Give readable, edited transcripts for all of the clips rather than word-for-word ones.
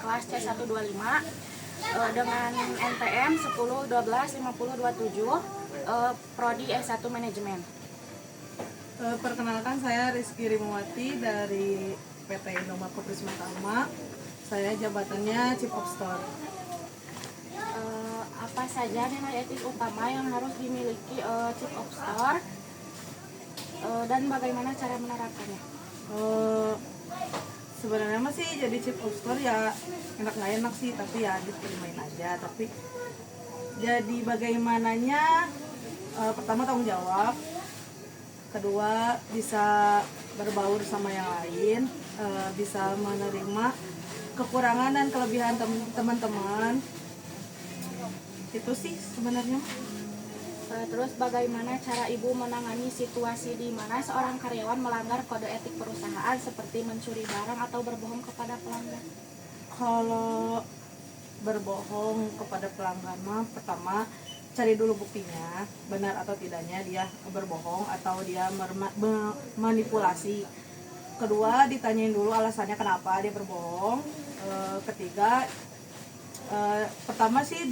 kelas C125 dengan NPM 10 12 50 27 prodi S1 manajemen. Perkenalkan, saya Rizky Rimawati dari PT Indomaret Prisma Tama. Saya jabatannya Chief of Store. Apa saja nilai etik utama yang harus dimiliki Chief of Store dan bagaimana cara menerapkannya? Sebenarnya masih jadi Chief of Store ya enak nggak enak sih, tapi ya diterimain aja. Tapi jadi bagaimananya, pertama tanggung jawab, kedua bisa berbaur sama yang lain, bisa menerima kekurangan dan kelebihan teman-teman. Itu sih sebenarnya. Terus bagaimana cara Ibu menangani situasi di mana seorang karyawan melanggar kode etik perusahaan seperti mencuri barang atau berbohong kepada pelanggan? Kalau berbohong kepada pelanggan mah, pertama cari dulu buktinya, benar atau tidaknya dia berbohong atau dia manipulasi. Kedua, ditanyain dulu alasannya kenapa dia berbohong. Ketiga, pertama sih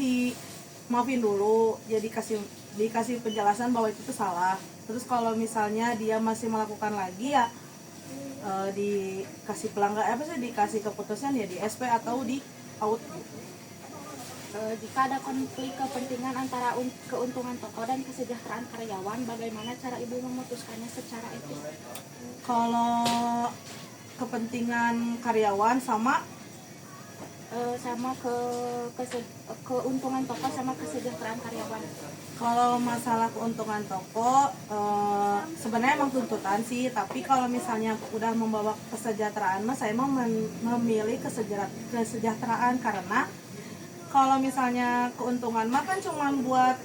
maafin dulu, jadi dikasih penjelasan bahwa itu tuh salah. Terus kalau misalnya dia masih melakukan lagi ya dikasih dikasih keputusan ya di SP atau di out gitu. Jika ada konflik kepentingan antara keuntungan toko dan kesejahteraan karyawan, bagaimana cara Ibu memutuskannya secara etis? Kalau kepentingan karyawan sama keuntungan toko sama kesejahteraan karyawan. Kalau masalah keuntungan toko, sebenarnya emang tuntutan sih, tapi kalau misalnya udah membawa kesejahteraan saya mau memilih kesejahteraan, karena kalau misalnya keuntungan kan cuma buat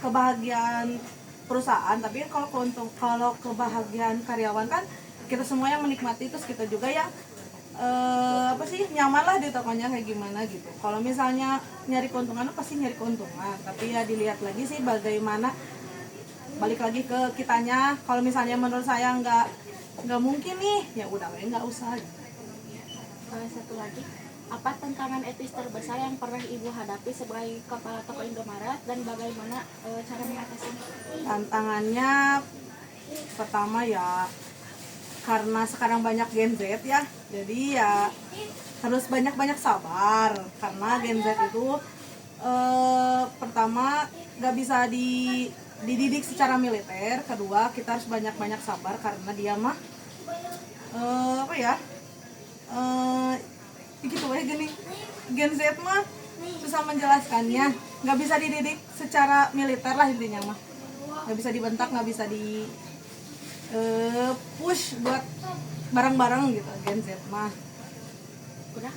kebahagiaan perusahaan, tapi kalau kebahagiaan karyawan kan kita semua yang menikmati, terus kita juga yang nyaman lah di tokonya kayak gimana gitu. Kalau misalnya nyari keuntungan pasti nyari keuntungan, tapi ya dilihat lagi sih bagaimana, balik lagi ke kitanya. Kalau misalnya menurut saya nggak mungkin nih, ya udah nggak usah gitu. Satu lagi, apa tantangan etis terbesar yang pernah Ibu hadapi sebagai kepala toko Indomaret dan bagaimana cara mengatasinya? Tantangannya pertama ya karena sekarang banyak Gen Z ya, jadi ya harus banyak-banyak sabar, karena Gen Z itu pertama nggak bisa dididik secara militer. Kedua, kita harus banyak-banyak sabar karena dia mah gitu ya, gini, Gen Z mah susah menjelaskannya, nggak bisa dididik secara militer lah intinya mah, nggak bisa dibentak, nggak bisa di push buat barang-barang gitu Gen Z mah. Udah,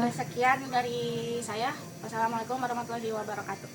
sekian dari saya. Wassalamualaikum warahmatullahi wabarakatuh.